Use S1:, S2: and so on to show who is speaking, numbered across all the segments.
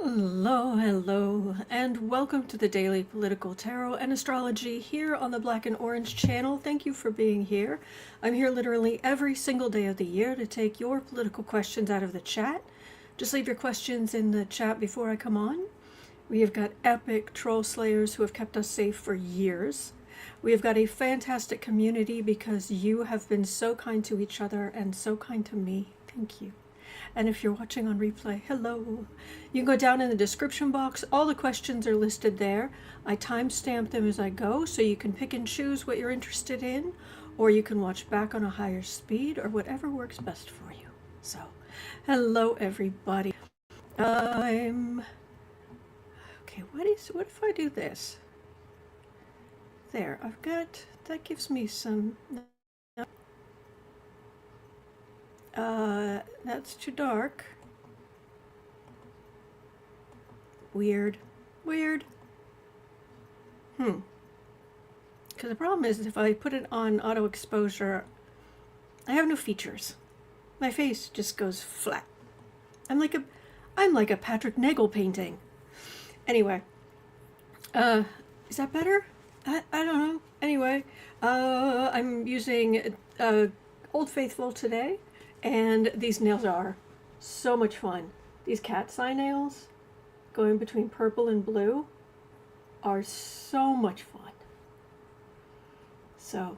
S1: Hello, and welcome to the Daily Political Tarot and Astrology here on the Black and Orange channel. Thank you for being here. I'm here literally every single day of the year to take your political questions out of the chat. Just leave your questions in the chat before I come on. We have got epic troll slayers who have kept us safe for years. We have got a fantastic community because you have been so kind to each other and so kind to me. Thank you. And if you're watching on replay, hello. You can go down in the description box. All the questions are listed there. I timestamp them as I go, so you can pick and choose what you're interested in, or you can watch back on a higher speed, or whatever works best for you. So, hello everybody. Okay, what if I do this? There, I've got, that gives me some... that's too dark. Weird. Because the problem is if I put it on auto exposure, I have no features. My face just goes flat. I'm like a Patrick Nagel painting. Anyway, is that better? I don't know. Anyway, I'm using Old Faithful today. And these nails are so much fun. These cat's eye nails going between purple and blue are so much fun. So,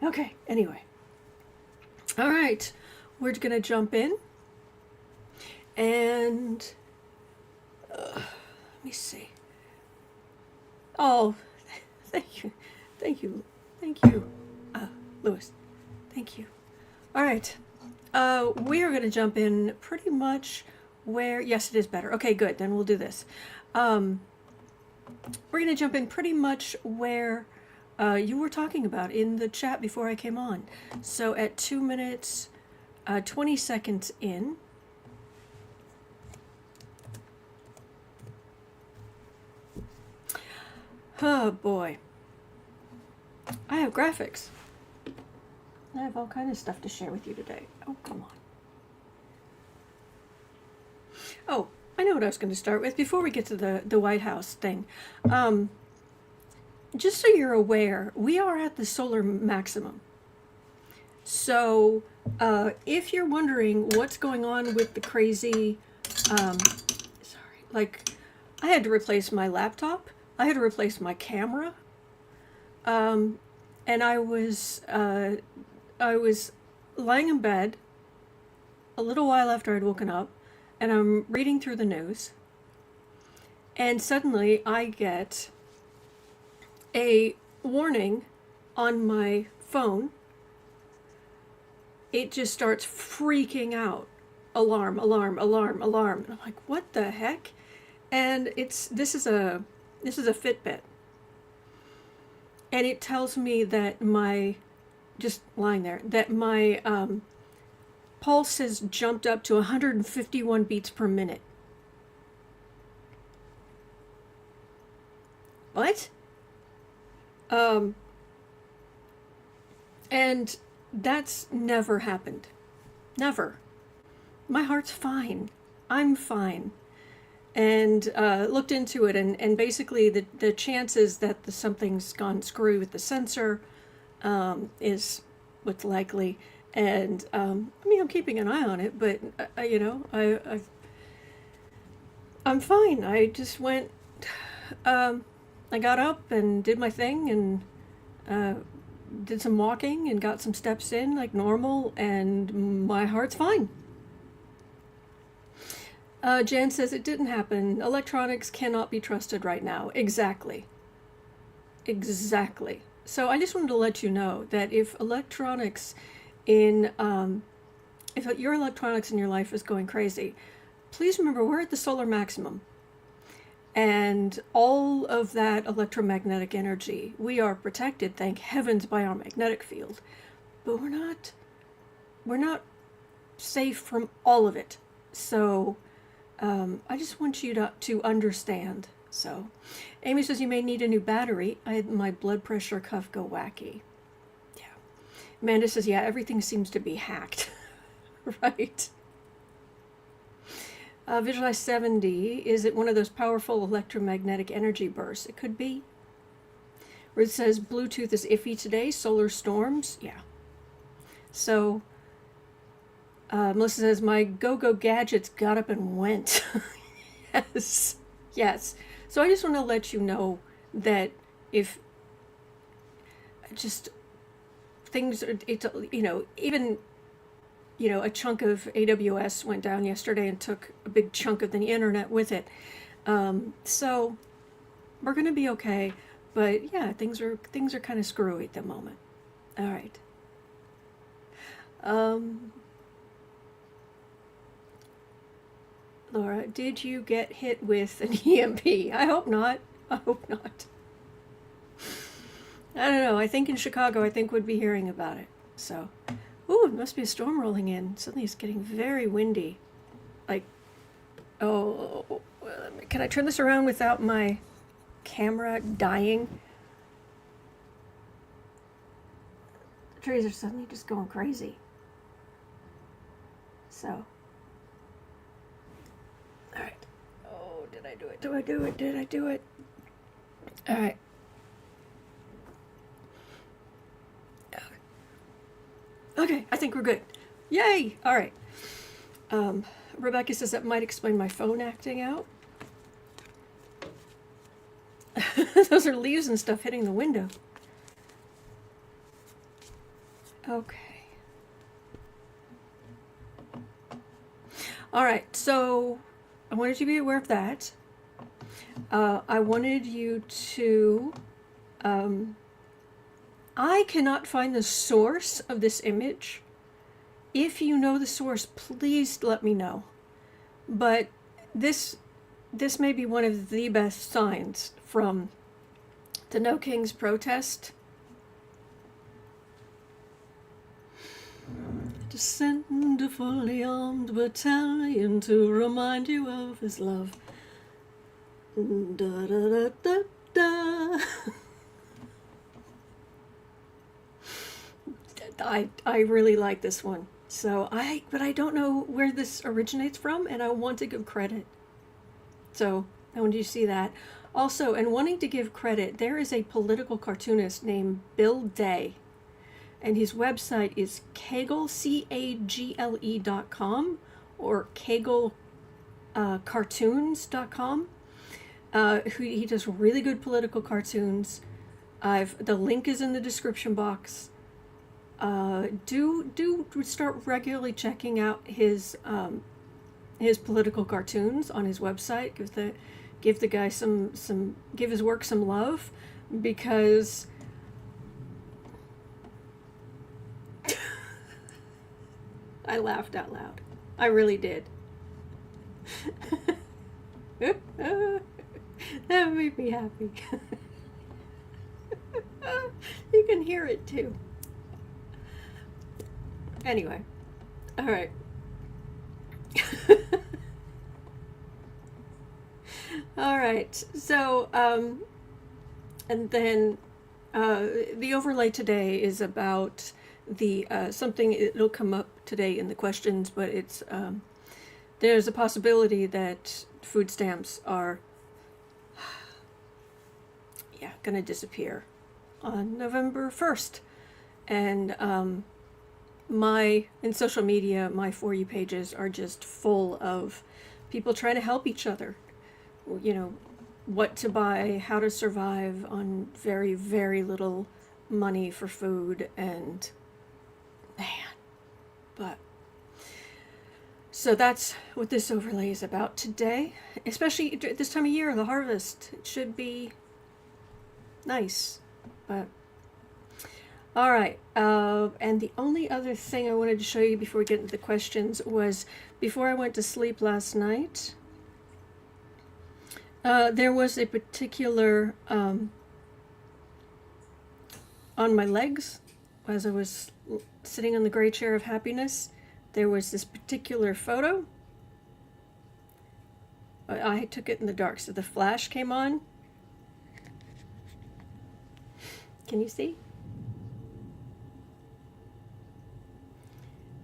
S1: okay, anyway. All right, we're gonna jump in. And, let me see. Oh, thank you, Lewis. Thank you. All right. We are going to jump in pretty much where... Yes, it is better. Okay, good. Then we'll do this. We're going to jump in pretty much where you were talking about in the chat before I came on. So at 2 minutes, 20 seconds in... Oh, boy. I have graphics. I have all kinds of stuff to share with you today. Oh, come on. Oh, I know what I was going to start with before we get to the White House thing. Just so you're aware, we are at the solar maximum. So if you're wondering what's going on with the crazy, like I had to replace my laptop. I had to replace my camera. And I was lying in bed a little while after I'd woken up, and I'm reading through the news, and suddenly I get a warning on my phone. It just starts freaking out. Alarm, alarm, alarm, alarm. And I'm like, what the heck? And this is a Fitbit. And it tells me that my... just lying there, that my pulse has jumped up to 151 beats per minute. What? And that's never happened. Never. My heart's fine. I'm fine. And looked into it, and basically the chances that something's gone screwy with the sensor is what's likely, and I mean, I'm keeping an eye on it, but you know, I'm fine. I just went, I got up and did my thing, and did some walking and got some steps in like normal, and my heart's fine. Jan says it didn't happen. Electronics cannot be trusted right now. Exactly. So I just wanted to let you know that if electronics in, if your electronics in your life is going crazy, please remember we're at the solar maximum. And all of that electromagnetic energy, we are protected, thank heavens, by our magnetic field. But we're not safe from all of it. So I just want you to understand. So, Amy says you may need a new battery. I had my blood pressure cuff go wacky. Yeah. Amanda says, yeah, everything seems to be hacked. Right. Visualize 70. Is it one of those powerful electromagnetic energy bursts? It could be. Where it says Bluetooth is iffy today, solar storms. Yeah. So, Melissa says, my go-go gadgets got up and went. Yes. Yes. So I just want to let you know that if just things, even, a chunk of AWS went down yesterday and took a big chunk of the internet with it. So we're going to be okay. But yeah, things are kind of screwy at the moment. All right. Laura, did you get hit with an EMP? I hope not. I hope not. I don't know. I think in Chicago, I think we'd be hearing about it. So, ooh, it must be a storm rolling in. Suddenly it's getting very windy. Like, oh, can I turn this around without my camera dying? The trees are suddenly just going crazy. So, all right. Oh, did I do it? Did I do it? Did I do it? All right. Okay, I think we're good. Yay! All right. Rebecca says that might explain my phone acting out. Those are leaves and stuff hitting the window. Okay. All right, so I wanted you to be aware of that. I wanted you to... I cannot find the source of this image. If you know the source, please let me know. But this may be one of the best signs from the No Kings protest. To send a fully armed battalion to remind you of his love. Da da da da da. I really like this one. So but I don't know where this originates from, and I want to give credit. So I want you to see that. Also, and wanting to give credit, there is a political cartoonist named Bill Day, and his website is Cagle, CAGLE.com, or CagleCartoons.com. He does really good political cartoons. The link is in the description box. Do start regularly checking out his political cartoons on his website. Give the guy give his work some love, because I laughed out loud. I really did. That made me happy. You can hear it too. Anyway, all right. All right. So, and then the overlay today is about the something. It'll come up today in the questions, but it's there's a possibility that food stamps are going to disappear on November 1st, and in social media, my For You pages are just full of people trying to help each other. What to buy, how to survive on very, very little money for food, and so that's what this overlay is about today, especially at this time of year, the harvest. It should be nice, but all right. And the only other thing I wanted to show you before we get into the questions was, before I went to sleep last night, there was a particular, on my legs, as I was sitting on the gray chair of happiness, there was this particular photo. I took it in the dark, so the flash came on. Can you see?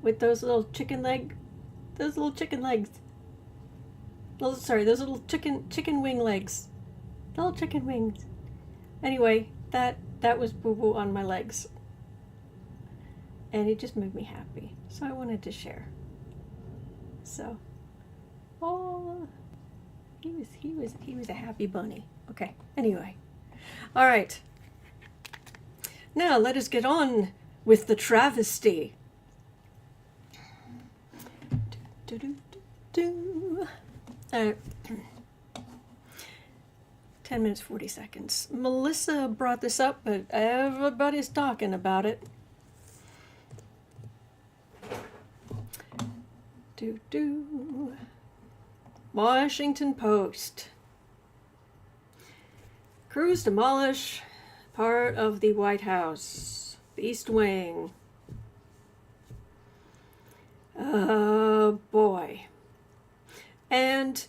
S1: With those little chicken legs. Sorry, those little chicken wing legs. Little chicken wings. Anyway, that was boo-boo on my legs. And it just made me happy. So I wanted to share. So, oh, he was a happy bunny. Okay, anyway. All right. Now let us get on with the travesty. 10 minutes, 40 seconds. Melissa brought this up, but everybody's talking about it. Washington Post. Crews demolish part of the White House. The East Wing. Oh, boy. And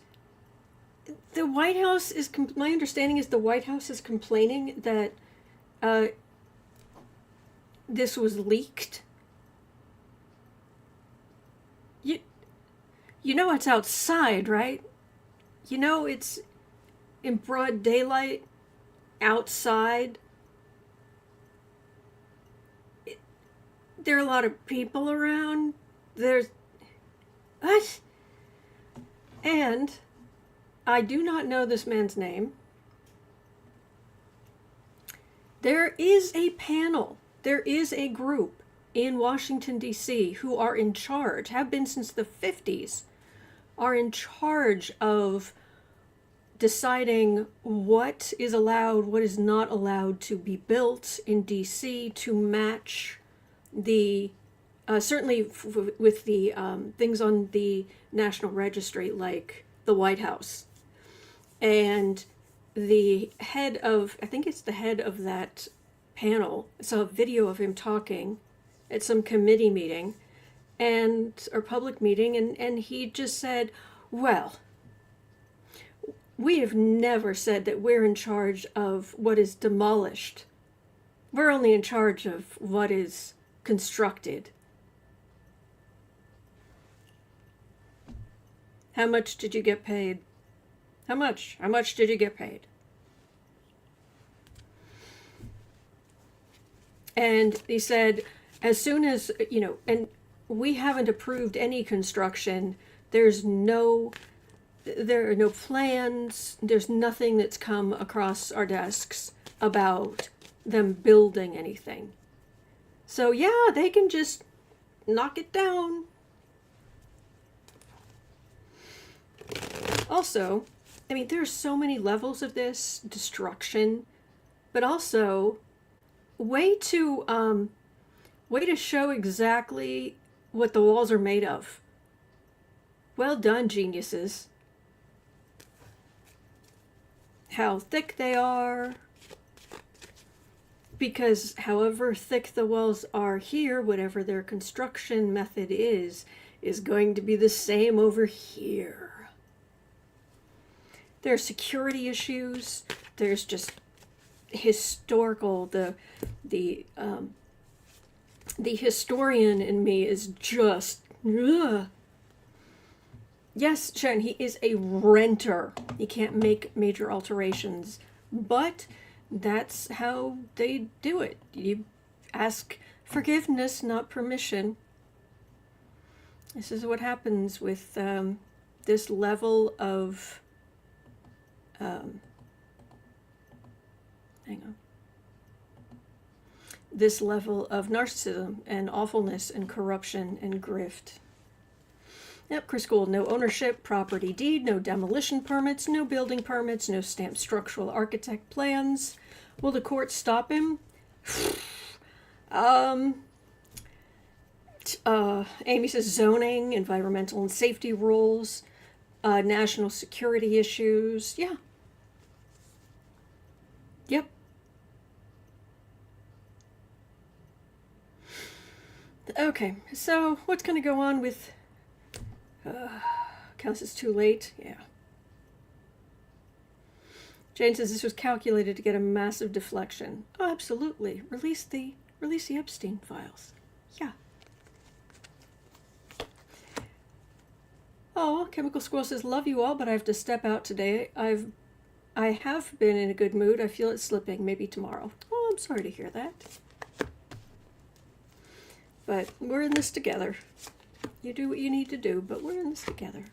S1: the White House is, my understanding is the White House is complaining that this was leaked. You know it's outside, right? You know it's in broad daylight, outside. There are a lot of people around. There's... What? And I do not know this man's name. There is a panel. There is a group in Washington, D.C. who are in charge, have been since the 50s, are in charge of deciding what is allowed, what is not allowed to be built in D.C. to match the, certainly with the things on the National Registry, like the White House. And the head of, I think it's the head of that panel, I saw a video of him talking at some committee meeting or public meeting, and he just said, well, we have never said that we're in charge of what is demolished. We're only in charge of what is constructed. How much did you get paid? How much? How much did you get paid? And he said, as soon as, and we haven't approved any construction, there are no plans, there's nothing that's come across our desks about them building anything. So yeah, they can just knock it down. Also, I mean, there's so many levels of this destruction, but also way to show exactly what the walls are made of. Well done, geniuses. How thick they are. Because however thick the walls are here, whatever their construction method is going to be the same over here. There are security issues. There's just historical, the historian in me is just, ugh. Yes, Sharon, he is a renter. He can't make major alterations, but that's how they do it. You ask forgiveness, not permission. This is what happens with this level of, this level of narcissism and awfulness and corruption and grift. Yep, Chris Gould, no ownership, property deed, no demolition permits, no building permits, no stamped structural architect plans. Will the court stop him? Amy says zoning, environmental and safety rules, national security issues. Yeah. Yep. Okay, so what's going to go on with... counts as too late? Yeah. Jane says this was calculated to get a massive deflection. Oh, absolutely. Release the Epstein files. Yeah. Oh, Chemical Squirrel says, love you all, but I have to step out today. I have been in a good mood. I feel it slipping. Maybe tomorrow. Oh, I'm sorry to hear that. But we're in this together. You do what you need to do, but we're in this together.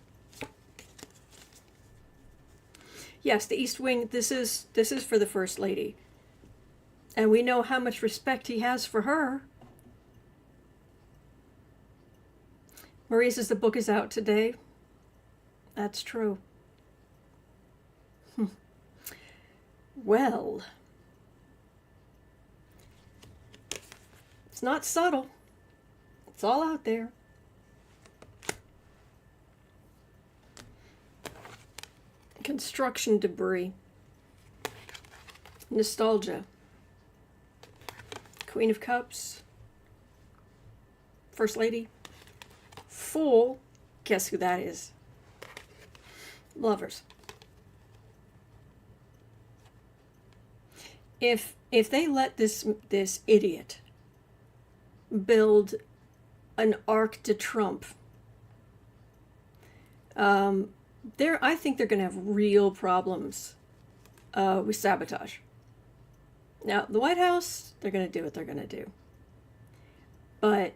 S1: Yes, the East Wing, this is for the First Lady. And we know how much respect he has for her. Marie says the book is out today. That's true. Well, it's not subtle. It's all out there. Construction debris. Nostalgia. Queen of Cups. First Lady. Fool. Guess who that is? Lovers. If they let this idiot build an Arc de Trump, I think they're going to have real problems with sabotage. Now, the White House, they're going to do what they're going to do. But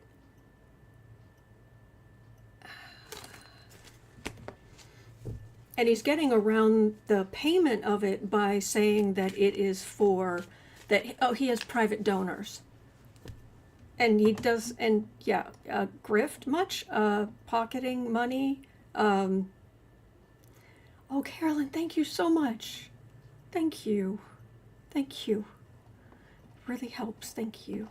S1: and he's getting around the payment of it by saying that it is for that. Oh, he has private donors, and he does. And yeah, grift much, pocketing money. Oh, Carolyn, thank you so much. Thank you. Thank you. Really helps. Thank you.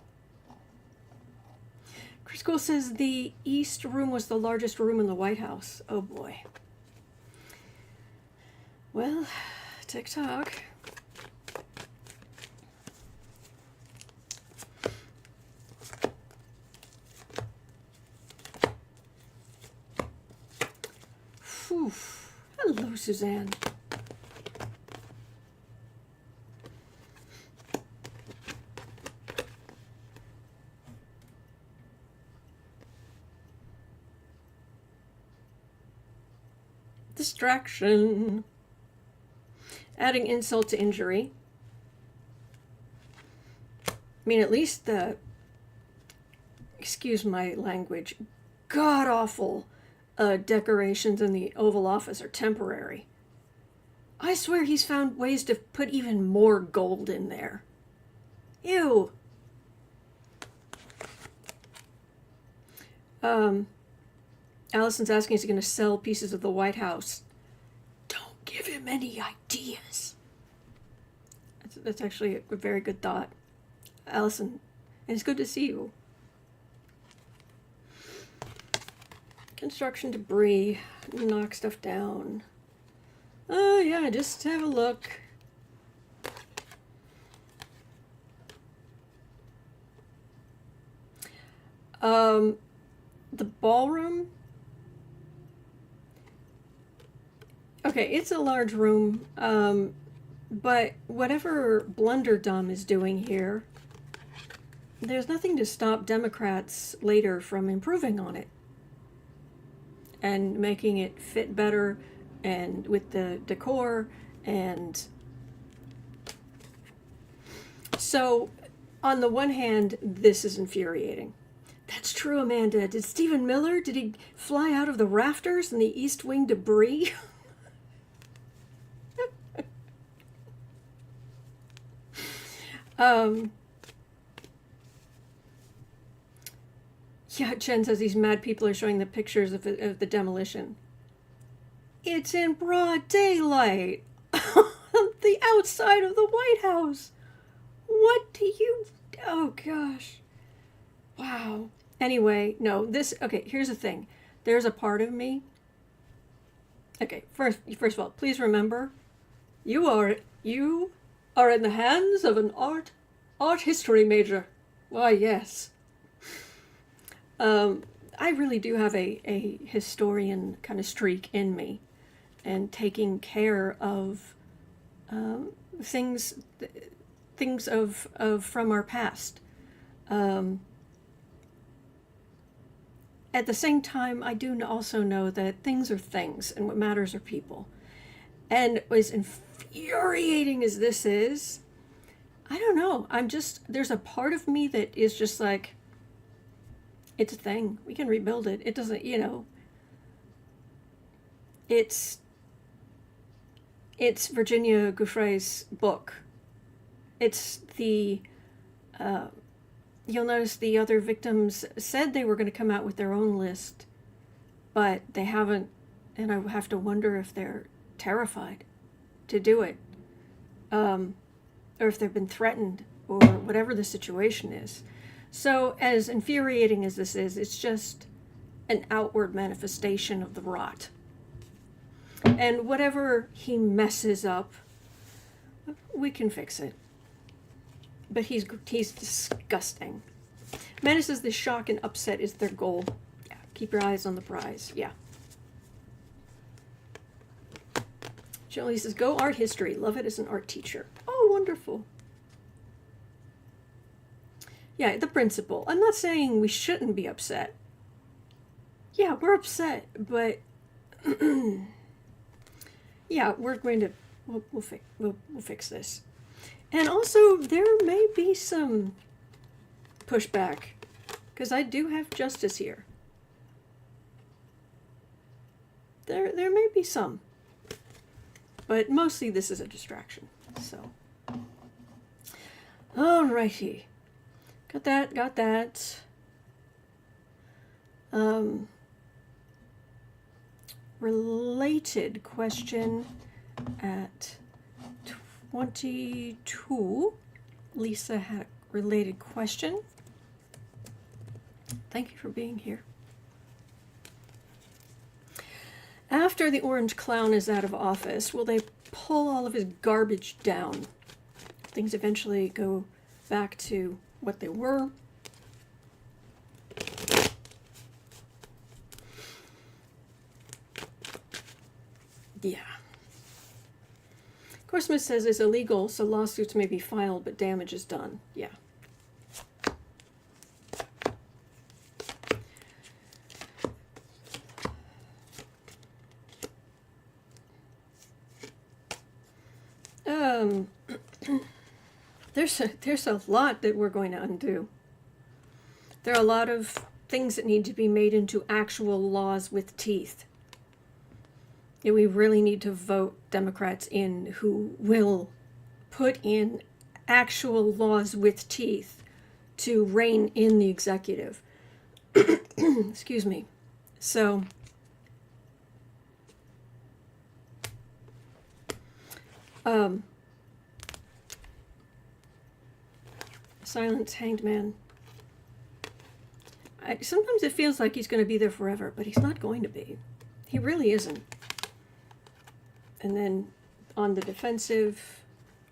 S1: Chris Cole says the East Room was the largest room in the White House. Oh boy. Well, TikTok. Whew. Hello, Suzanne. Distraction. Adding insult to injury. I mean, at least the, excuse my language, god-awful decorations in the Oval Office are temporary. I swear he's found ways to put even more gold in there. Ew. Allison's asking, is he going to sell pieces of the White House? Don't give him any ideas. That's actually a very good thought. Allison, and it's good to see you. Construction debris. Knock stuff down. Oh, yeah, just have a look. The ballroom. Okay, it's a large room, but whatever Blunderdum is doing here, there's nothing to stop Democrats later from improving on it and making it fit better and with the decor. And so on the one hand, this is infuriating. That's true, Amanda. Did Stephen Miller, did he fly out of the rafters in the East Wing debris? Yeah, Chen says these mad people are showing the pictures of the demolition. It's in broad daylight. The outside of the White House. What do you... Oh, gosh. Wow. Anyway, no, this... Okay, here's the thing. There's a part of me... Okay, first of all, please remember, you are in the hands of an art history major. Why, yes. I really do have a historian kind of streak in me, and taking care of things of from our past. at the same time, I do also know that things are things and what matters are people. And as infuriating as this is, I don't know. There's a part of me that is just like, it's a thing. We can rebuild it. It doesn't, it's Virginia Giuffre's book. It's the, you'll notice the other victims said they were going to come out with their own list, but they haven't, and I have to wonder if they're terrified to do it, or if they've been threatened, or whatever the situation is. So as infuriating as this is, it's just an outward manifestation of the rot. And whatever he messes up, we can fix it. But he's disgusting. Menace says the shock and upset is their goal. Yeah, keep your eyes on the prize. Yeah. Jolie says, go art history. Love it as an art teacher. Oh, wonderful. Yeah, the principal. I'm not saying we shouldn't be upset. Yeah, we're upset, but yeah, we're going to we'll fix this. And also, there may be some pushback, because I do have justice here. There may be some, but mostly this is a distraction. So, alrighty. Got that. Related question at 22. Lisa had a related question. Thank you for being here. After the orange clown is out of office, will they pull all of his garbage down? Things eventually go back to what they were. Yeah. Christmas says it's illegal, so lawsuits may be filed, but damage is done. Yeah. There's a lot that we're going to undo. There are a lot of things that need to be made into actual laws with teeth. Yeah, we really need to vote Democrats in who will put in actual laws with teeth to rein in the executive. Excuse me. So, Silence Hanged Man. Sometimes it feels like he's going to be there forever, but he's not going to be. He really isn't. And then on the defensive,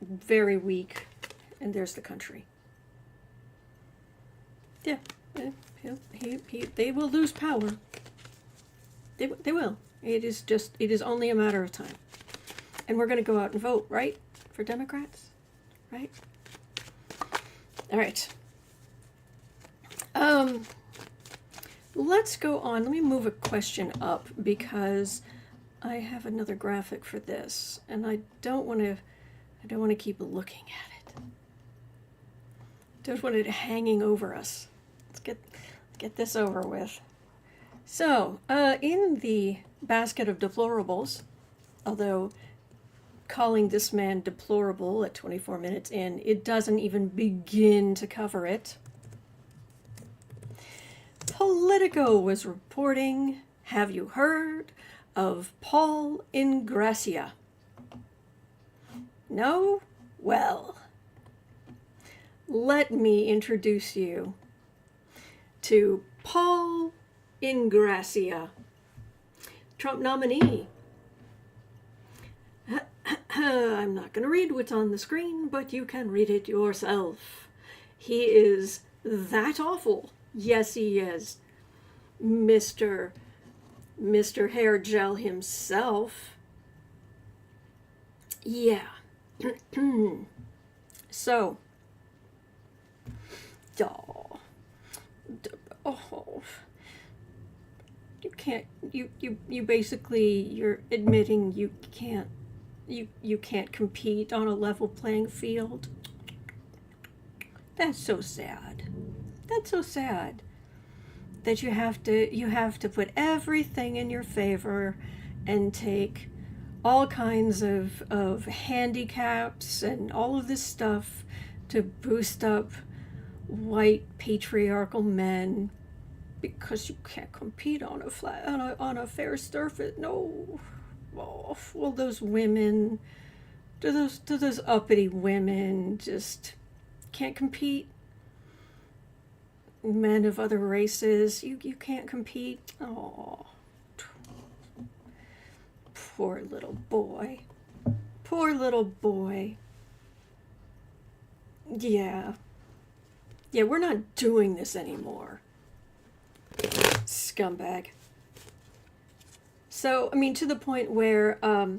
S1: very weak, and there's the country. Yeah, they will lose power. They will. It is only a matter of time. And we're going to go out and vote, right? For Democrats? Right? All right. Let's go on. Let me move a question up because I have another graphic for this, and I don't want to keep looking at it. Don't want it hanging over us. Let's get this over with. So, in the basket of deplorables, although calling this man deplorable at 24 minutes in, it doesn't even begin to cover it. Politico was reporting, have you heard of Paul Ingrassia? No? Well, let me introduce you to Paul Ingrassia, Trump nominee. I'm not going to read what's on the screen, but you can read it yourself. He is that awful. Yes, he is. Mr. Hair Gel himself. Yeah. So. you can't, you basically, you're admitting you can't compete on a level playing field. That's so sad. That's so sad. That you have to put everything in your favor and take all kinds of handicaps and all of this stuff to boost up white patriarchal men because you can't compete on a fair surface. No. Oh, well, those women, do those uppity women just can't compete? Men of other races, you can't compete. Oh, poor little boy. Poor little boy. Yeah, we're not doing this anymore. Scumbag. So, I mean, to the point where I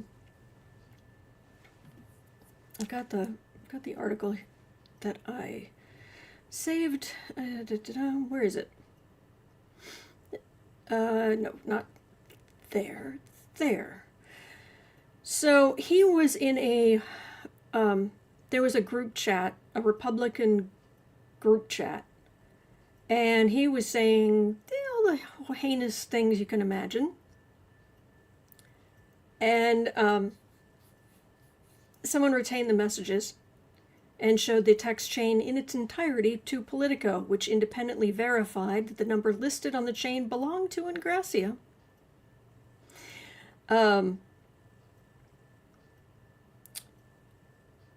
S1: got the article that I saved. Where is it? No, not there. There. So he was in a. There was a group chat, a Republican group chat, and he was saying all the heinous things you can imagine. And someone retained the messages and showed the text chain in its entirety to Politico, which independently verified that the number listed on the chain belonged to Ingrassia.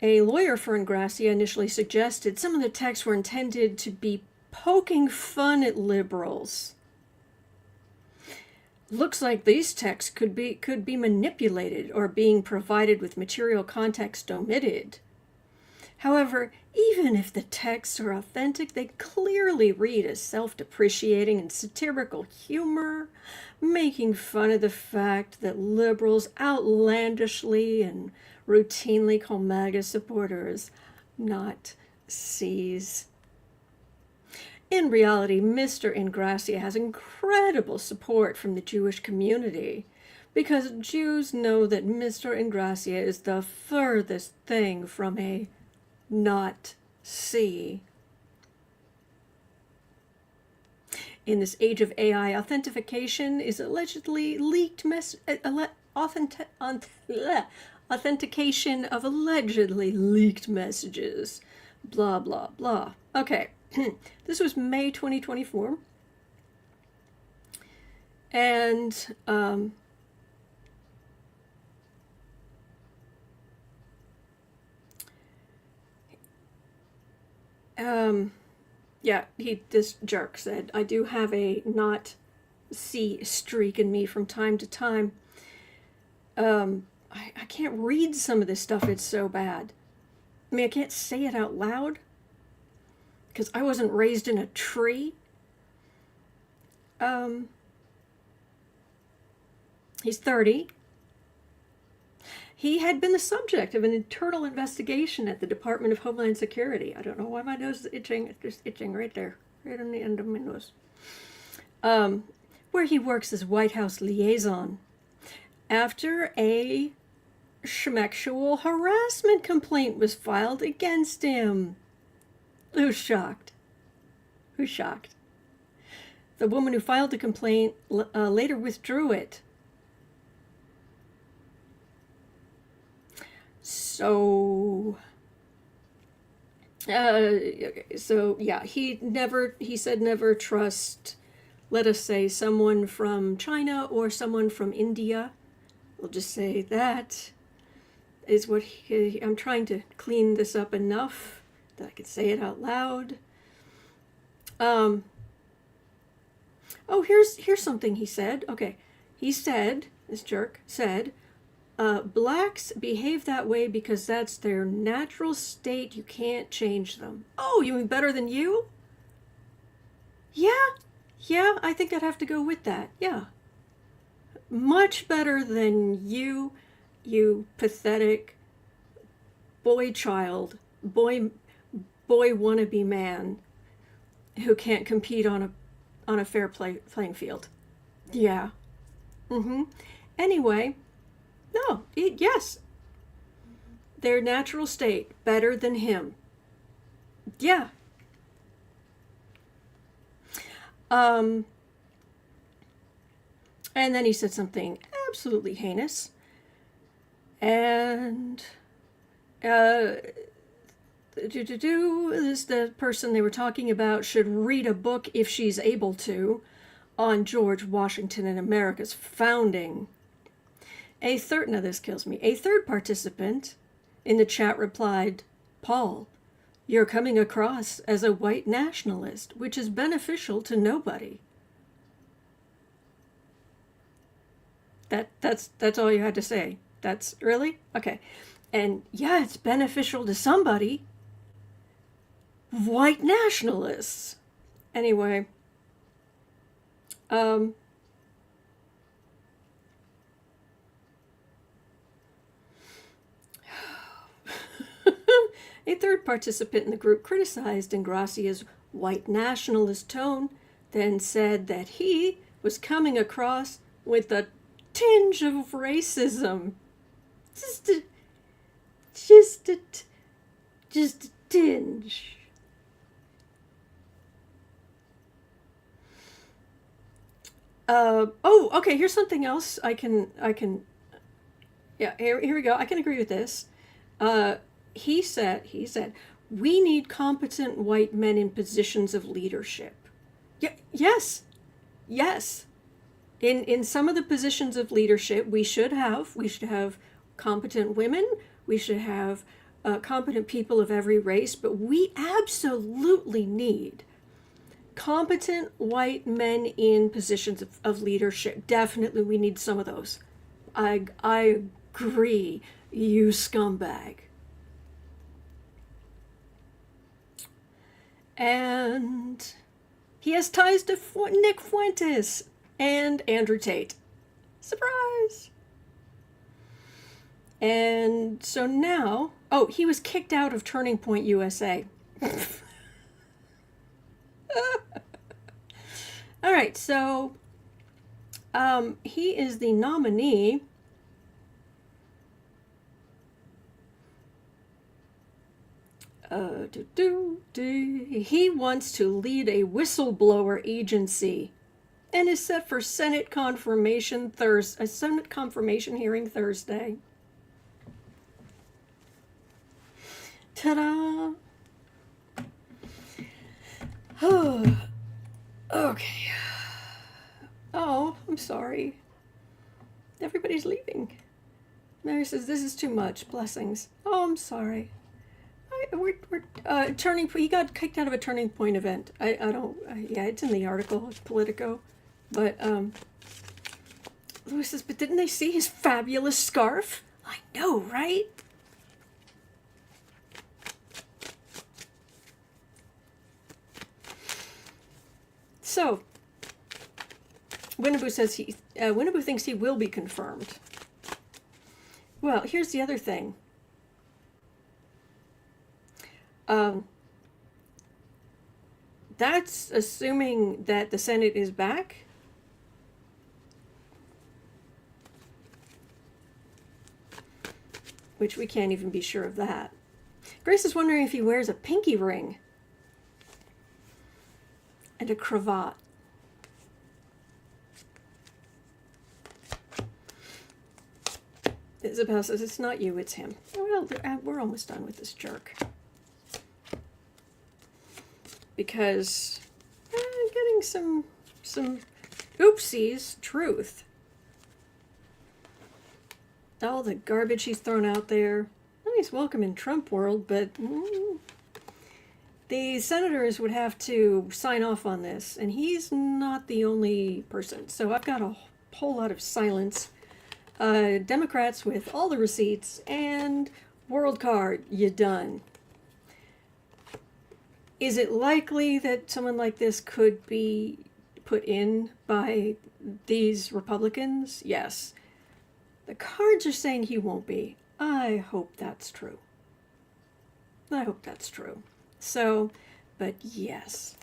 S1: A lawyer for Ingrassia initially suggested some of the texts were intended to be poking fun at liberals. Looks like these texts could be manipulated or being provided with material context omitted. However, even if the texts are authentic, they clearly read as self-depreciating and satirical humor, making fun of the fact that liberals outlandishly and routinely call MAGA supporters Nazis. In reality, Mr. Ingrassia has incredible support from the Jewish community because Jews know that Mr. Ingrassia is the furthest thing from a Nazi. In this age of AI, authentication is allegedly leaked authentication of allegedly leaked messages. Blah, blah, blah. Okay. This was May 2024. And yeah, this jerk said, I do have a not C streak in me from time to time. I can't read some of this stuff, it's so bad. I mean, I can't say it out loud because I wasn't raised in a tree. He's 30. He had been the subject of an internal investigation at the Department of Homeland Security. I don't know why my nose is itching. It's just itching right there, right on the end of my nose. Where he works as White House liaison. After a sexual harassment complaint was filed against him. Who's shocked? Who's shocked? The woman who filed the complaint later withdrew it. So yeah, he said never trust, let us say, someone from China or someone from India. We'll just say that is what I'm trying to clean this up enough that I could say it out loud. Oh, here's something he said. Okay, he said, this jerk said, blacks behave that way because that's their natural state. You can't change them. Oh, you mean better than you? Yeah, I think I'd have to go with that. Yeah. Much better than you pathetic boy wannabe man who can't compete on a fair playing field. Yeah. Anyway, no, yes, their natural state, better than him. Yeah. Um, and then he said something absolutely heinous. And the person they were talking about should read a book if she's able to on George Washington and America's founding. Now this kills me. A third participant in the chat replied, Paul, you're coming across as a white nationalist, which is beneficial to nobody. That's all you had to say. That's really? Okay. And yeah, it's beneficial to somebody. White nationalists. Anyway, a third participant in the group criticized Ingrassia's white nationalist tone, then said that he was coming across with a tinge of racism. Just a tinge. Okay, here's something else I can, yeah, here we go. I can agree with this. He said, we need competent white men in positions of leadership. Yeah, yes. In some of the positions of leadership, we should have competent women. We should have competent people of every race, but we absolutely need competent white men in positions of leadership. Definitely, we need some of those. I agree, you scumbag. And he has ties to Nick Fuentes and Andrew Tate. Surprise! And so now, he was kicked out of Turning Point USA. All right, so he is the nominee he wants to lead a whistleblower agency and is set for Senate confirmation hearing Thursday. Ta-da! Okay. Oh, I'm sorry. Everybody's leaving. Mary says, this is too much. Blessings. Oh, I'm sorry. He got kicked out of a Turning Point event. Yeah, it's in the article. It's Politico. But, Louis says, but didn't they see his fabulous scarf? I know, right? So, Winnebu thinks he will be confirmed. Well, here's the other thing. That's assuming that the Senate is back. Which we can't even be sure of that. Grace is wondering if he wears a pinky ring and a cravat. Isabel says, it's not you, it's him. Well, we're almost done with this jerk. Because I'm getting some oopsies truth. All the garbage he's thrown out there. Well, he's welcome in Trump world, but the senators would have to sign off on this, and he's not the only person. So I've got a whole lot of silence. Democrats with all the receipts and world card, you done. Is it likely that someone like this could be put in by these Republicans? Yes. The cards are saying he won't be. I hope that's true. So, but yes.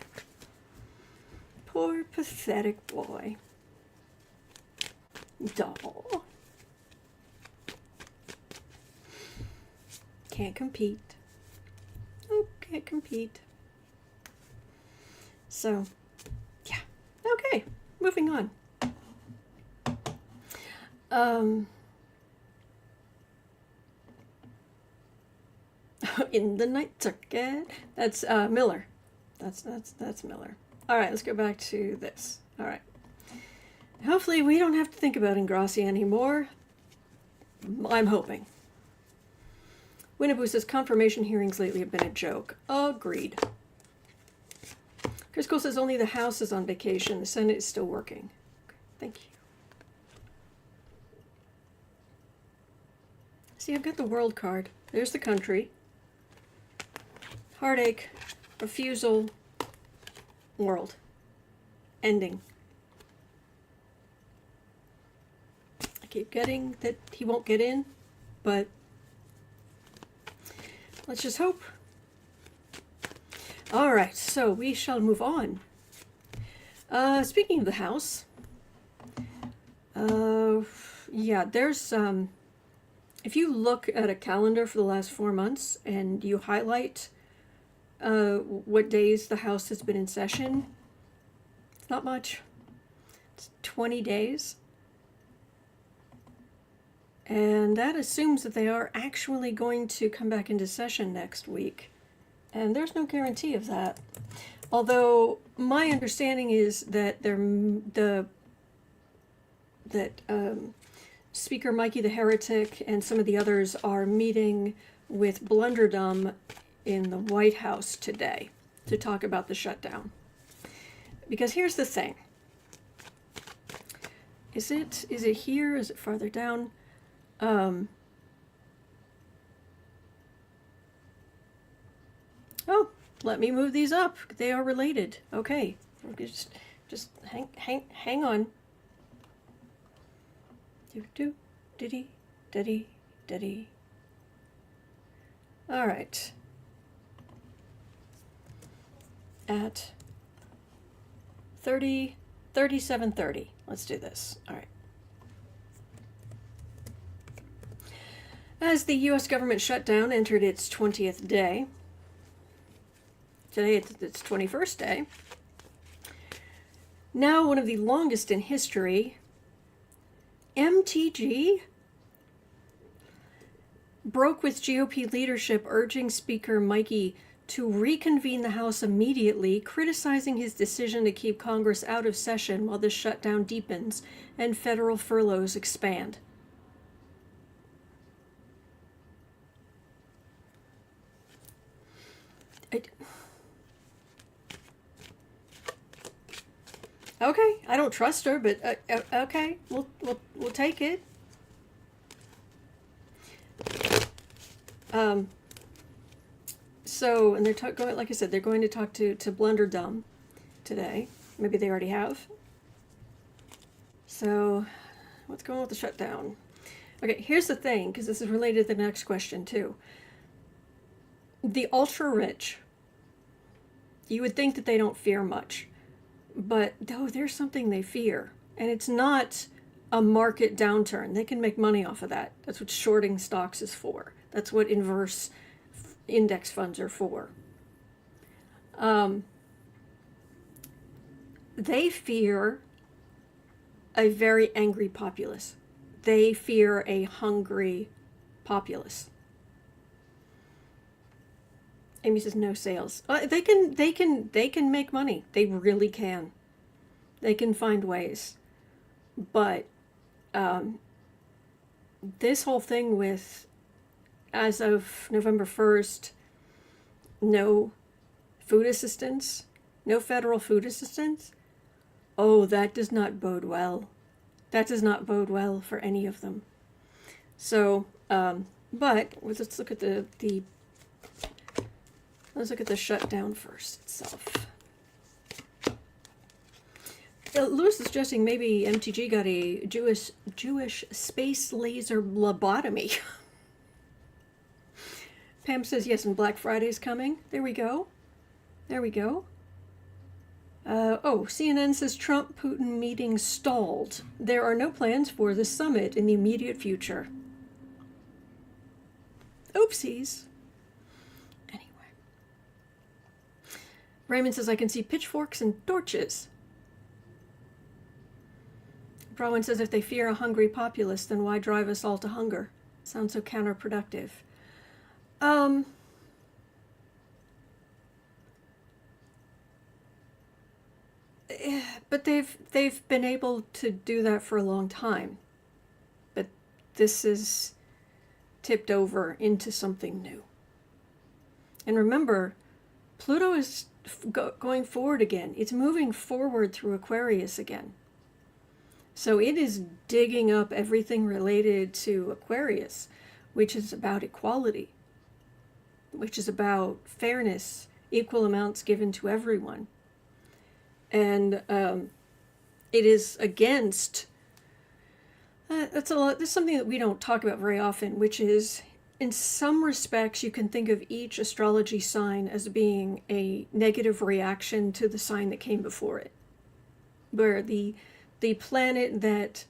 S1: Poor pathetic boy. Doll. Can't compete. Oh, can't compete. So, yeah. Okay, moving on. In the night circuit. That's Miller. That's Miller. All right, let's go back to this. All right. Hopefully we don't have to think about Ingrassia anymore. I'm hoping. Winnebu says confirmation hearings lately have been a joke. Agreed. Chris Cole says only the House is on vacation. The Senate is still working. Okay, thank you. See, I've got the world card. There's the country. Heartache, refusal, world. Ending. I keep getting that he won't get in, but let's just hope. All right, so we shall move on. Speaking of the House, yeah, there's, if you look at a calendar for the last 4 months and you highlight what days the House has been in session, it's not much. It's 20 days. And that assumes that they are actually going to come back into session next week. And there's no guarantee of that. Although my understanding is that Speaker Mikey the Heretic and some of the others are meeting with Blunderdum in the White House today to talk about the shutdown. Because here's the thing. Is it here? Is it farther down? Oh, let me move these up. They are related. Okay. Just hang on. Do diddy. All right. At 37:30. Let's do this. All right. As the U.S. government shutdown entered its 20th day, today it's its 21st day, now one of the longest in history, MTG broke with GOP leadership urging Speaker Mikey to reconvene the House immediately, criticizing his decision to keep Congress out of session while the shutdown deepens and federal furloughs expand. Okay, I don't trust her, but okay, we'll take it. So, and they're going, like I said, they're going to talk to Blunderdum today. Maybe they already have. So, what's going on with the shutdown? Okay, here's the thing, because this is related to the next question too. The ultra-rich, you would think that they don't fear much, but there's something they fear, and it's not a market downturn. They can make money off of that. That's what shorting stocks is for. That's what inverse index funds are for. They fear a very angry populace. They fear a hungry populace. Amy says no sales. They can make money. They really can. They can find ways. But this whole thing with, as of November 1st, no food assistance, no federal food assistance. Oh, that does not bode well. That does not bode well for any of them. So, but let's look at let's look at the shutdown first itself. Lewis is suggesting maybe MTG got a Jewish space laser lobotomy. Pam says yes, and Black Friday's coming. There we go. There we go. CNN says Trump-Putin meeting stalled. There are no plans for the summit in the immediate future. Oopsies. Anyway. Raymond says, I can see pitchforks and torches. Browan says, if they fear a hungry populace, then why drive us all to hunger? Sounds so counterproductive. But they've been able to do that for a long time. But this is tipped over into something new. And remember, Pluto is going forward again. It's moving forward through Aquarius again. So it is digging up everything related to Aquarius, which is about equality, which is about fairness, equal amounts given to everyone. And it is against, that's something that we don't talk about very often, which is, in some respects, you can think of each astrology sign as being a negative reaction to the sign that came before it, where the planet that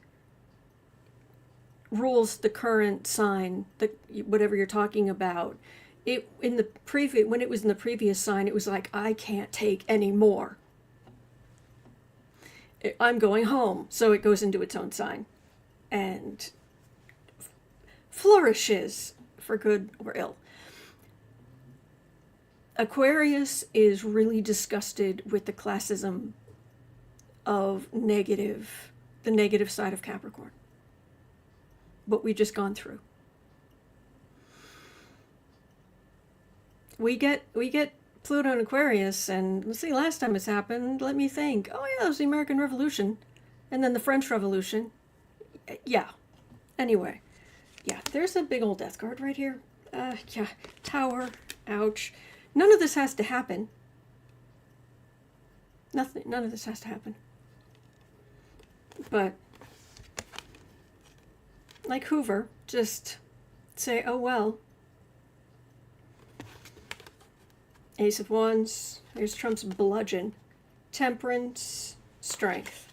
S1: rules the current sign, whatever you're talking about, when it was in the previous sign, it was like, I can't take any more. I'm going home. So it goes into its own sign and flourishes for good or ill. Aquarius is really disgusted with the classism of the negative side of Capricorn. What we've just gone through. We get Pluto and Aquarius, and let's see, last time it's happened, let me think. Oh yeah, it was the American Revolution. And then the French Revolution. Yeah. Anyway. Yeah, there's a big old death card right here. Yeah. Tower. Ouch. None of this has to happen. None of this has to happen. But, like Hoover, just say, oh well. Ace of Wands, here's Trump's bludgeon. Temperance, strength.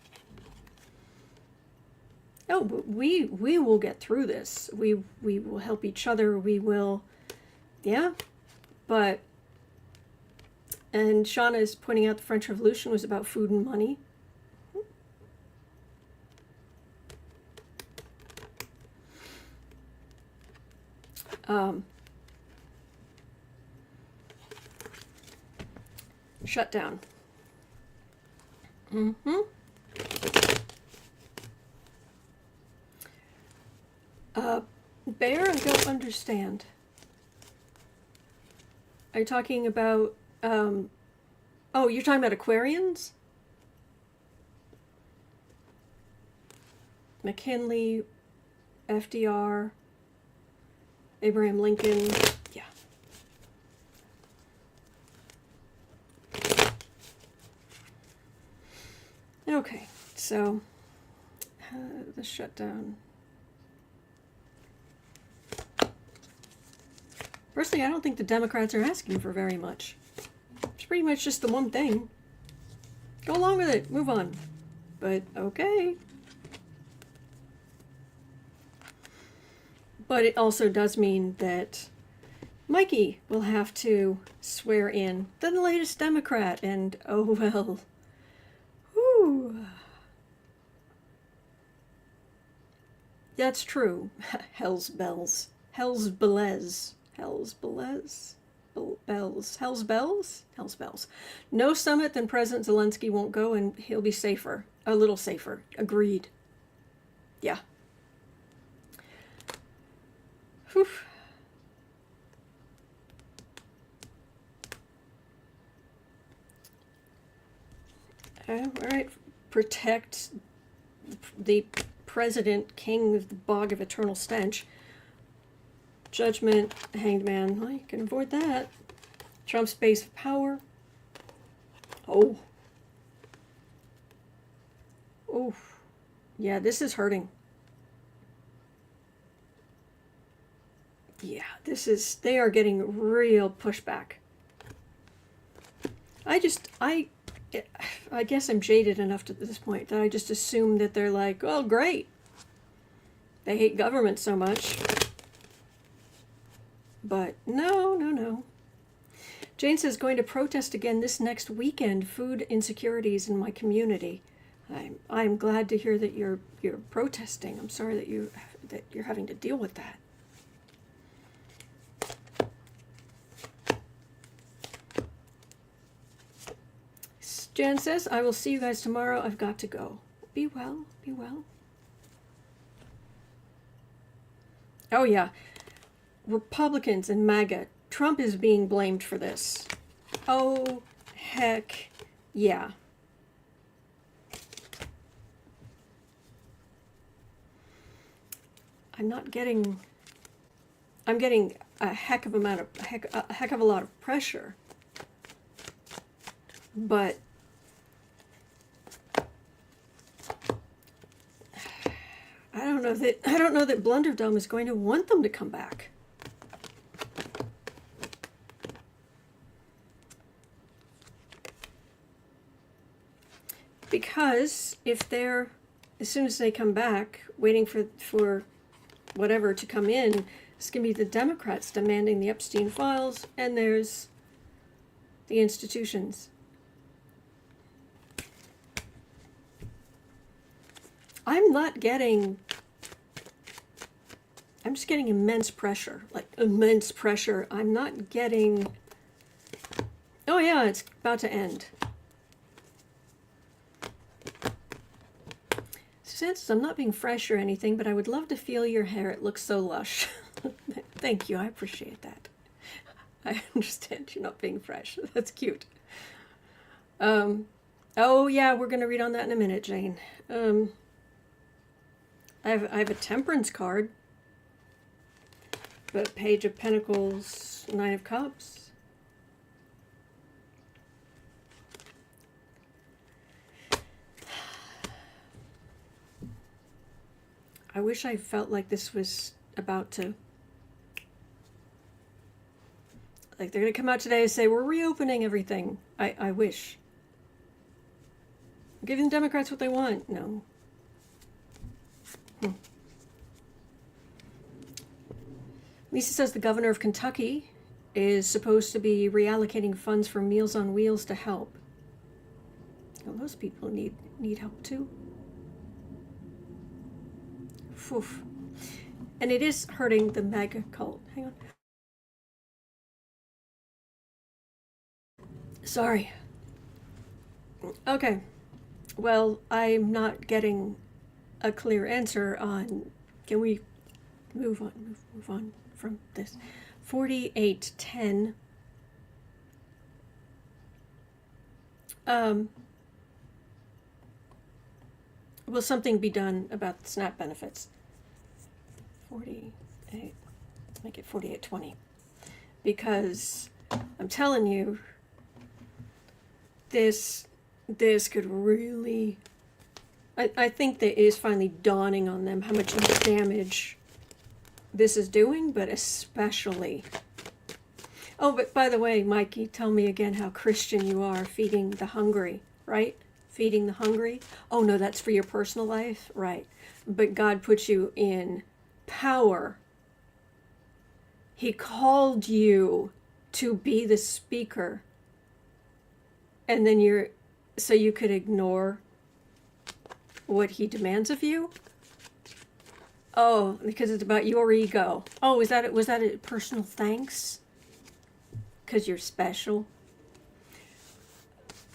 S1: Oh, but we will get through this. We will help each other. We will, yeah. But, and Shauna is pointing out the French Revolution was about food and money. Shutdown. Bear, I don't understand. Are you talking about, oh, you're talking about Aquarians? McKinley, FDR, Abraham Lincoln, yeah. Okay, so the shutdown. Personally, I don't think the Democrats are asking for very much. It's pretty much just the one thing. Go along with it, move on. But okay. But it also does mean that Mikey will have to swear in the latest Democrat, and oh well. Whew. That's true. Hell's bells. Hell's belez. Hell's belez. Bells. Hell's bells? Hell's bells. No summit, then President Zelensky won't go, and he'll be safer. A little safer. Agreed. Yeah. Whew. All right. Protect the president, king of the bog of eternal stench. Judgment, hanged man. Well, you can avoid that. Trump's base of power. Oh. Oh. Yeah, this is hurting. Yeah, they are getting real pushback. I I guess I'm jaded enough to this point that I just assume that they're like, oh, great. They hate government so much. But no, no, no. Jane says, going to protest again this next weekend, food insecurities in my community. I'm glad to hear that you're protesting. I'm sorry that you're having to deal with that. Jan says, I will see you guys tomorrow. I've got to go. Be well, be well. Oh yeah, Republicans and MAGA. Trump is being blamed for this. Oh, heck yeah. I'm getting a heck of a lot of pressure. But I don't know that Blunderdome is going to want them to come back. Because if they're, as soon as they come back, waiting for whatever to come in, it's going to be the Democrats demanding the Epstein files, and there's the institutions. I'm just getting immense pressure, like immense pressure. I'm not getting, oh yeah, it's about to end. Suzanne says, I'm not being fresh or anything, but I would love to feel your hair. It looks so lush. Thank you, I appreciate that. I understand you're not being fresh. That's cute. Oh yeah, we're going to read on that in a minute, Jane. I have a temperance card. But Page of Pentacles, Nine of Cups. I wish I felt like this was about to, like they're going to come out today and say, we're reopening everything. I wish. Giving the Democrats what they want. No. Lisa says the governor of Kentucky is supposed to be reallocating funds for Meals on Wheels to help. Well, those people need help too. Oof. And it is hurting the MAGA cult. Hang on. Sorry. Okay. Well, I'm not getting a clear answer on, can we move on from this? 4810. Will something be done about the SNAP benefits? 48, make it 4820. Because I'm telling you, this could really, I think that it is finally dawning on them how much damage this is doing, but especially, oh, but by the way, Mikey, tell me again how Christian you are, feeding the hungry, right? Feeding the hungry. Oh no, that's for your personal life, right? But God put you in power. He called you to be the speaker, and then so you could ignore what he demands of you. Oh, because it's about your ego. Oh, was that a personal thanks? Because you're special.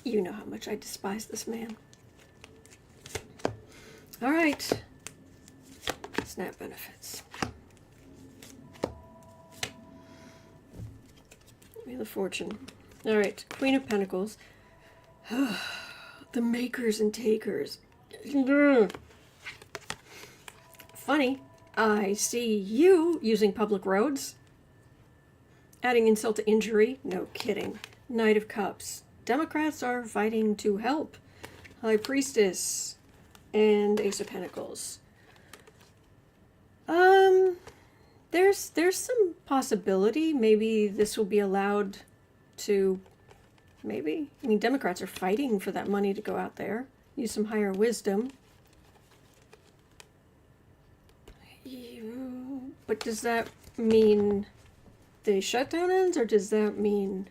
S1: You know how much I despise this man. All right. SNAP benefits. Wheel of Fortune. All right. Queen of Pentacles. The makers and takers. Funny. I see you using public roads. Adding insult to injury. No kidding. Knight of Cups. Democrats are fighting to help. High Priestess and Ace of Pentacles. There's some possibility maybe this will be allowed to maybe. I mean, Democrats are fighting for that money to go out there. Use some higher wisdom. But does that mean the shutdown ends, or does that mean...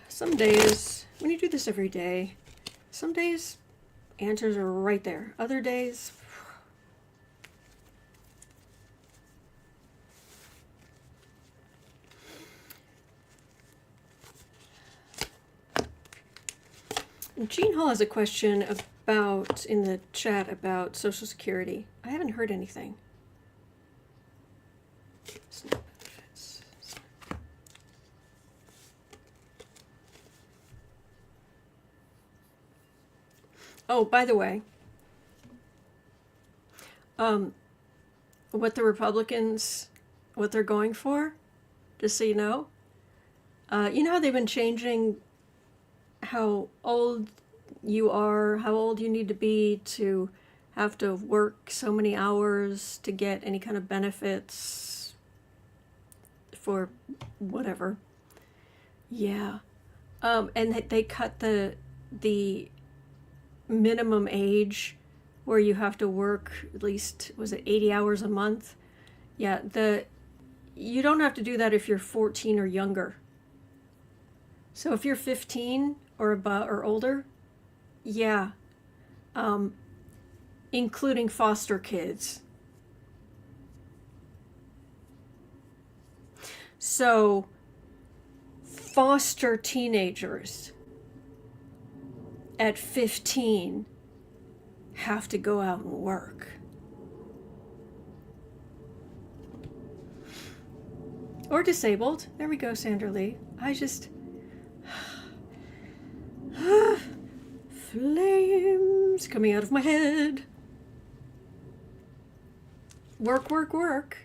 S1: some days, when you do this every day, some days answers are right there. Other days... Jean Hall has a question about, in the chat, about Social Security. I haven't heard anything. SNAP benefits. Oh, by the way, what the Republicans, what they're going for, just so you know how they've been changing how old you are, how old you need to be to have to work so many hours to get any kind of benefits for whatever. Yeah. And they cut the minimum age where you have to work at least, was it 80 hours a month? Yeah, you don't have to do that if you're 14 or younger. So if you're 15 or above or older, yeah, including foster kids. So foster teenagers at 15 have to go out and work. Or disabled. There we go, Sandra Lee. I just... flames coming out of my head. Work, work, work.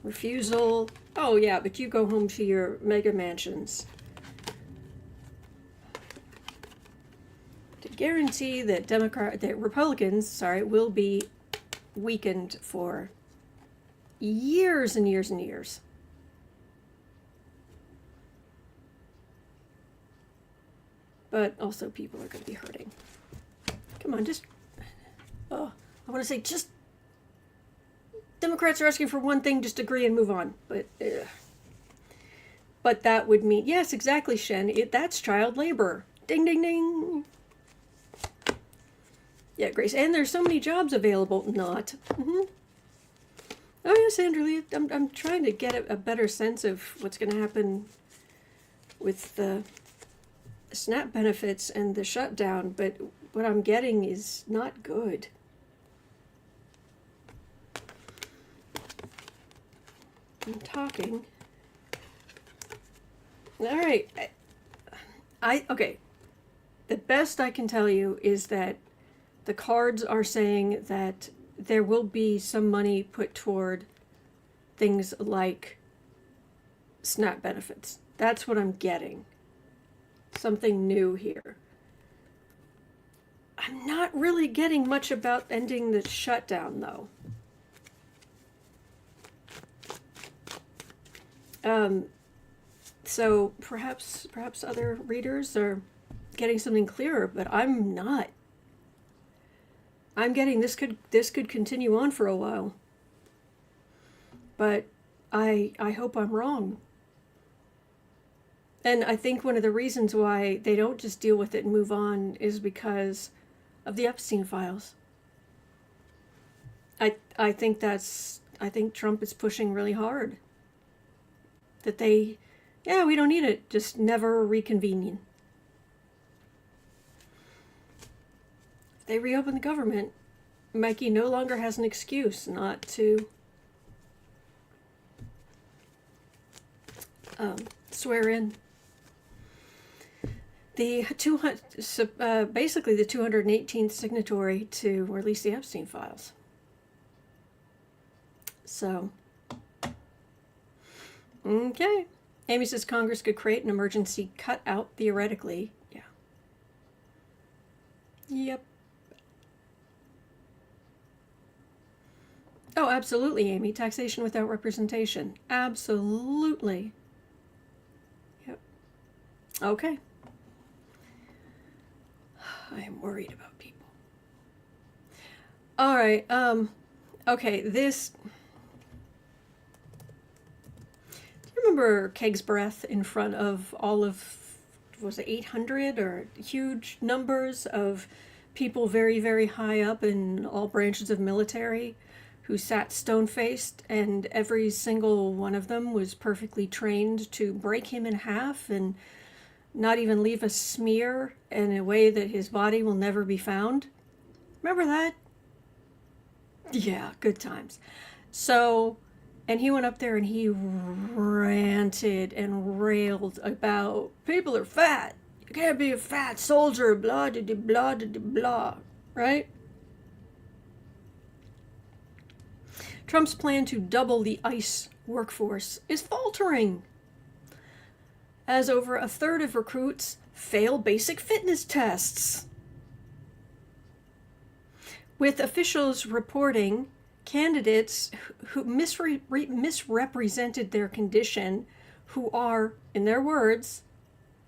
S1: Refusal. Oh yeah, but you go home to your mega mansions. To guarantee that Republicans, will be weakened for years and years and years. But also people are going to be hurting. Come on, I want to say Democrats are asking for one thing, just agree and move on. But that would mean, yes, exactly, Shen, that's child labor. Ding, ding, ding. Yeah, Grace, and there's so many jobs available. Not. Mm-hmm. Oh, yes, Sandra Lee, I'm trying to get a better sense of what's going to happen with the SNAP benefits and the shutdown, but what I'm getting is not good. I'm talking. All right. Okay. The best I can tell you is that the cards are saying that there will be some money put toward things like SNAP benefits. That's what I'm getting. Something new here. I'm not really getting much about ending the shutdown, though. So perhaps other readers are getting something clearer, but I'm not. I'm getting this could continue on for a while. But I hope I'm wrong. And I think one of the reasons why they don't just deal with it and move on is because of the Epstein files. I think Trump is pushing really hard. That we don't need it, just never reconvening. If they reopen the government, Mikey no longer has an excuse not to swear in. Basically the 218th signatory to release the Epstein files. So, okay. Amy says Congress could create an emergency cutout theoretically. Yeah. Yep. Oh, absolutely, Amy. Taxation without representation. Absolutely. Yep. Okay. I am worried about people. All right. Okay, this... Do you remember Keg's breath in front of all of, was it 800 or huge numbers of people very, very high up in all branches of military who sat stone-faced, and every single one of them was perfectly trained to break him in half and not even leave a smear in a way that his body will never be found? Remember that? Yeah, good times. So, and he went up there and he ranted and railed about people are fat. You can't be a fat soldier, blah, blah, blah, blah, blah, right? Trump's plan to double the ICE workforce is faltering, as over a third of recruits fail basic fitness tests. With officials reporting candidates who misrepresented their condition, who are, in their words,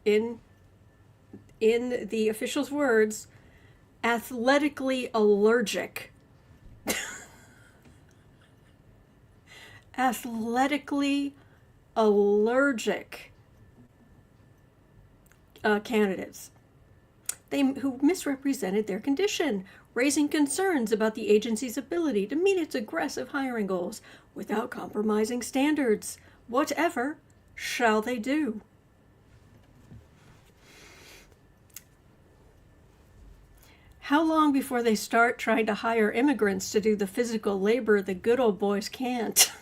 S1: in the officials' words, athletically allergic. Athletically allergic candidates who misrepresented their condition, raising concerns about the agency's ability to meet its aggressive hiring goals without compromising standards. Whatever shall they do? How long before they start trying to hire immigrants to do the physical labor the good old boys can't?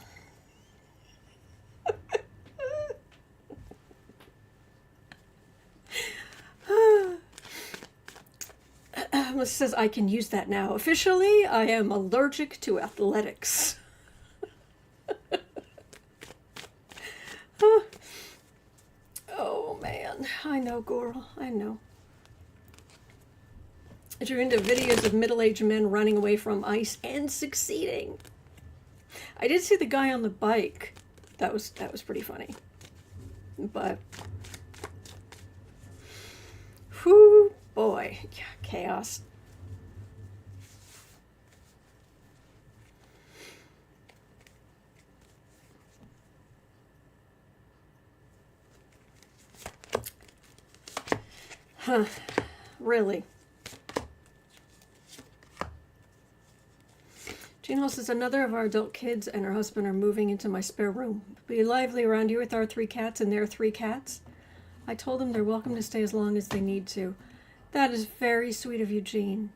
S1: It says I can use that now. Officially, I am allergic to athletics. Oh man, I know, girl, I know. If you're into videos of middle-aged men running away from ICE and succeeding. I did see the guy on the bike. That was pretty funny. But whoo, boy, yeah, chaos. Huh, really. Jean says, another of our adult kids and her husband are moving into my spare room. Be lively around here with our 3 cats and their 3 cats. I told them they're welcome to stay as long as they need to. That is very sweet of you, Jean.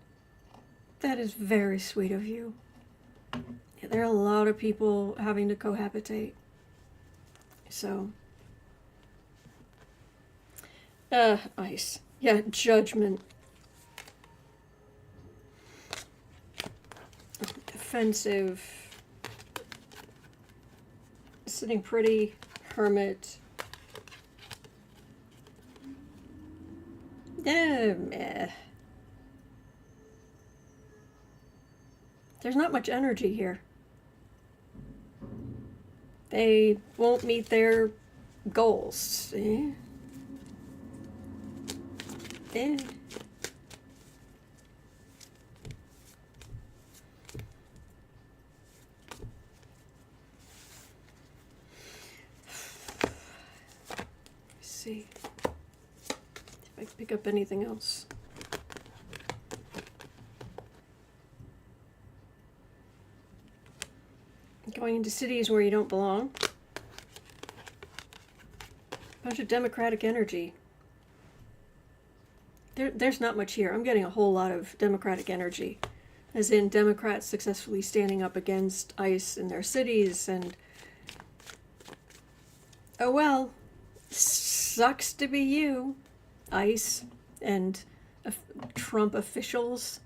S1: That is very sweet of you. Yeah, there are a lot of people having to cohabitate. So, ICE. Yeah, judgment. Offensive. Sitting pretty. Hermit. Meh. There's not much energy here. They won't meet their goals. See if I can pick up anything else. Going into cities where you don't belong. Bunch of Democratic energy. There's not much here. I'm getting a whole lot of Democratic energy. As in Democrats successfully standing up against ICE in their cities and... Oh well, sucks to be you, ICE and Trump officials.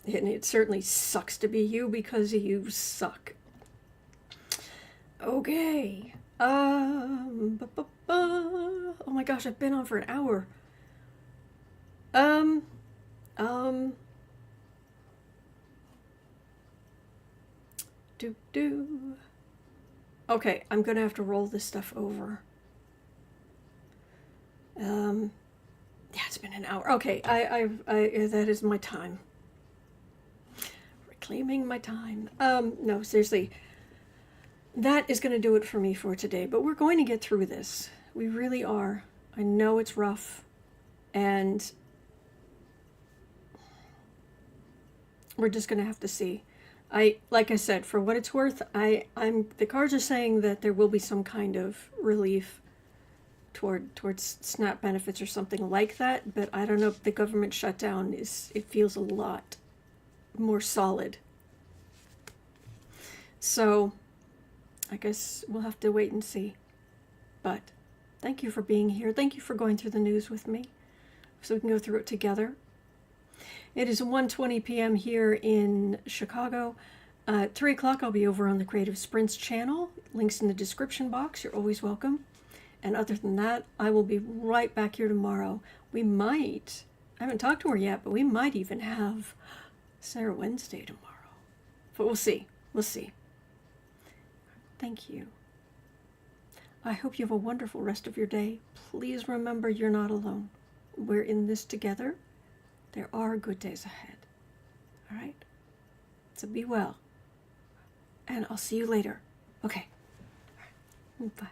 S1: And it certainly sucks to be you because you suck. Okay. Oh my gosh, I've been on for an hour. Okay, I'm gonna have to roll this stuff over. Yeah, it's been an hour. Okay, I that is my time. Reclaiming my time. No, seriously. That is going to do it for me for today, but we're going to get through this. We really are. I know it's rough, and we're just going to have to see. Like I said, for what it's worth, the cards are saying that there will be some kind of relief towards SNAP benefits or something like that, but I don't know if the government shutdown it feels a lot more solid. So I guess we'll have to wait and see. But thank you for being here. Thank you for going through the news with me so we can go through it together. It is 1:20 p.m. here in Chicago. At 3 o'clock, I'll be over on the Creative Sprints channel. Links in the description box. You're always welcome. And other than that, I will be right back here tomorrow. I haven't talked to her yet, but we might even have Sarah Wednesday tomorrow. But we'll see. We'll see. Thank you. I hope you have a wonderful rest of your day. Please remember you're not alone. We're in this together. There are good days ahead. All right? So be well. And I'll see you later. Okay. All right. Bye.